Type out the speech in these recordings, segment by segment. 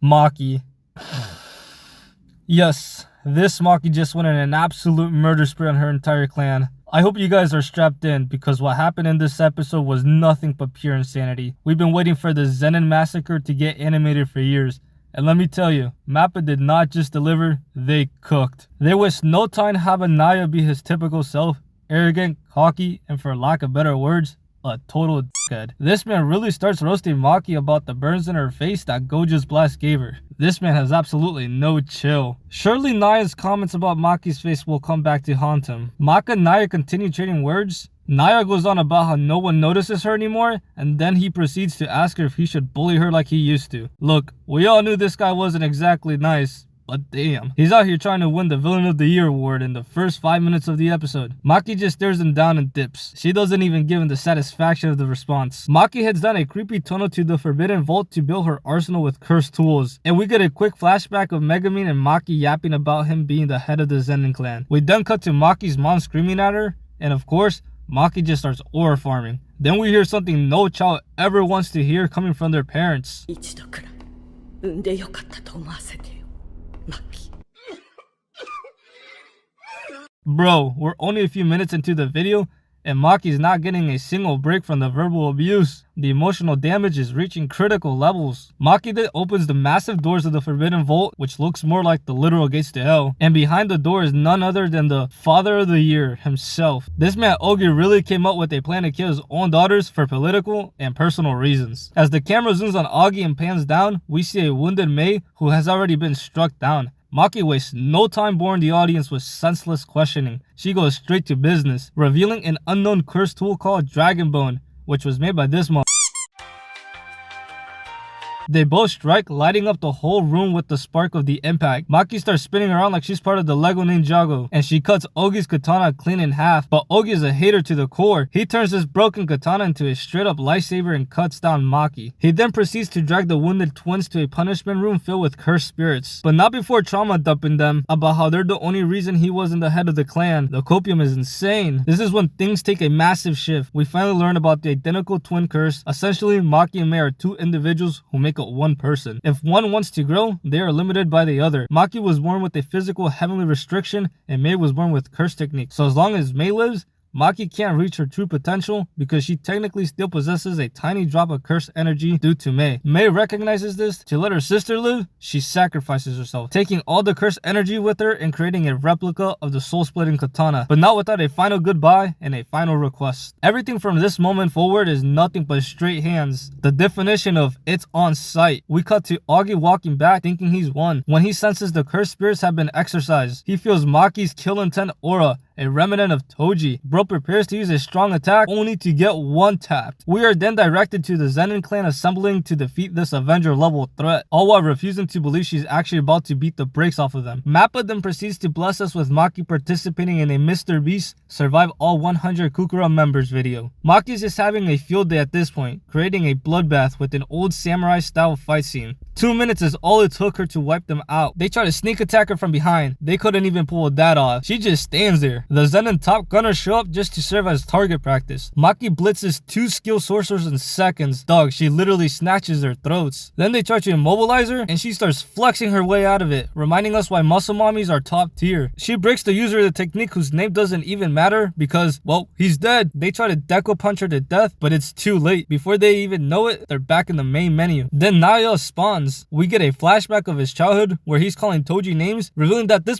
Maki. Yes, this Maki just went in an absolute murder spree on her entire clan. I hope you guys are strapped in because what happened in this episode was nothing but pure insanity. We've been waiting for the Zen'In massacre to get animated for years. And let me tell you, Mappa did not just deliver, they cooked. They wasted no time having Naya be his typical self, arrogant, cocky, and for lack of better words, a total dickhead. This man really starts roasting Maki about the burns in her face that Gojo's blast gave her. This man has absolutely no chill. Surely Naya's comments about Maki's face will come back to haunt him. Maka and Naya continue trading words. Naya goes on about how no one notices her anymore, and then he proceeds to ask her if he should bully her like he used to. Look, we all knew this guy wasn't exactly nice, but damn, he's out here trying to win the Villain of the Year award in the first 5 minutes of the episode. Maki just stares him down and dips. She doesn't even give him the satisfaction of the response. Maki heads down a creepy tunnel to the Forbidden Vault to build her arsenal with cursed tools. And we get a quick flashback of Megumin and Maki yapping about him being the head of the Zenin clan. We then cut to Maki's mom screaming at her, and of course, Maki just starts ore farming. Then we hear something no child ever wants to hear coming from their parents. Bro, we're only a few minutes into the video and Maki's not getting a single break from the verbal abuse. The emotional damage is reaching critical levels. Maki then opens the massive doors of the Forbidden Vault, which looks more like the literal gates to hell. And behind the door is none other than the Father of the Year himself. This man Ogi really came up with a plan to kill his own daughters for political and personal reasons. As the camera zooms on Augie and pans down, we see a wounded Mei who has already been struck down. Maki wastes no time boring the audience with senseless questioning. She goes straight to business, revealing an unknown cursed tool called Dragon Bone, which was made by this mother. They both strike, lighting up the whole room with the spark of the impact. Maki starts spinning around like she's part of the Lego Ninjago, and she cuts Ogi's katana clean in half, but Ogi is a hater to the core. He turns this broken katana into a straight up lightsaber and cuts down Maki. He then proceeds to drag the wounded twins to a punishment room filled with cursed spirits, but not before trauma dumping them about how they're the only reason he wasn't the head of the clan. The copium is insane. This is when things take a massive shift. We finally learn about the identical twin curse. Essentially, Maki and Mei are two individuals who make one person. If one wants to grow, they are limited by the other. Maki was born with a physical heavenly restriction and Mei was born with curse technique. So as long as Mei lives, Maki can't reach her true potential because she technically still possesses a tiny drop of cursed energy due to Mei. Mei recognizes this. To let her sister live, she sacrifices herself, taking all the cursed energy with her and creating a replica of the soul-splitting katana, but not without a final goodbye and a final request. Everything from this moment forward is nothing but straight hands. The definition of it's on sight. We cut to Augie walking back thinking he's won. When he senses the cursed spirits have been exorcised, he feels Maki's kill intent aura, a remnant of Toji. Bro prepares to use a strong attack only to get one tapped. We are then directed to the Zenin clan assembling to defeat this Avenger level threat, all while refusing to believe she's actually about to beat the brakes off of them. Mappa then proceeds to bless us with Maki participating in a Mr. Beast Survive All 100 Kukura members video. Maki is just having a field day at this point, creating a bloodbath with an old samurai style fight scene. 2 minutes is all it took her to wipe them out. They try to sneak attack her from behind. They couldn't even pull that off. She just stands there. The Zenin top gunners show up just to serve as target practice. Maki blitzes 2 skilled sorcerers in seconds. Dog, she literally snatches their throats. Then they try to immobilize her and she starts flexing her way out of it, reminding us why muscle mommies are top tier. She breaks the user of the technique whose name doesn't even matter because, well, he's dead. They try to deco punch her to death, but it's too late. Before they even know it, they're back in the main menu. Then Naya spawns. We get a flashback of his childhood where he's calling Toji names, revealing that this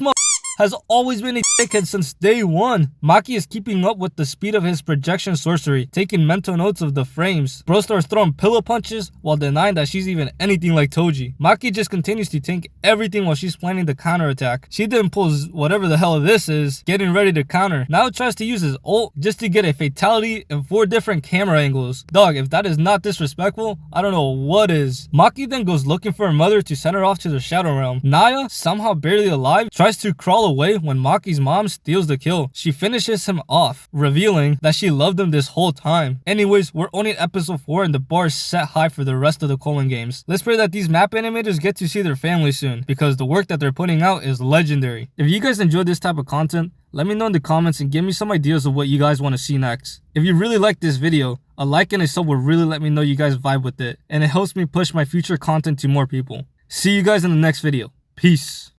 has always been a dickhead since day one. Maki is keeping up with the speed of his projection sorcery, taking mental notes of the frames. Bro starts throwing pillow punches while denying that she's even anything like Toji. Maki just continues to tank everything while she's planning the counterattack. She then pulls whatever the hell this is, getting ready to counter. Now tries to use his ult just to get a fatality in 4 different camera angles. Dog, if that is not disrespectful, I don't know what is. Maki then goes looking for her mother to send her off to the Shadow Realm. Naya, somehow barely alive, tries to crawl away when Maki's mom steals the kill. She finishes him off, revealing that she loved him this whole time. Anyways, we're only at episode 4 and the bar is set high for the rest of the Colon games. Let's pray that these map animators get to see their family soon, because the work that they're putting out is legendary. If you guys enjoy this type of content, let me know in the comments and give me some ideas of what you guys want to see next. If you really like this video, a like and a sub will really let me know you guys vibe with it, and it helps me push my future content to more people. See you guys in the next video. Peace.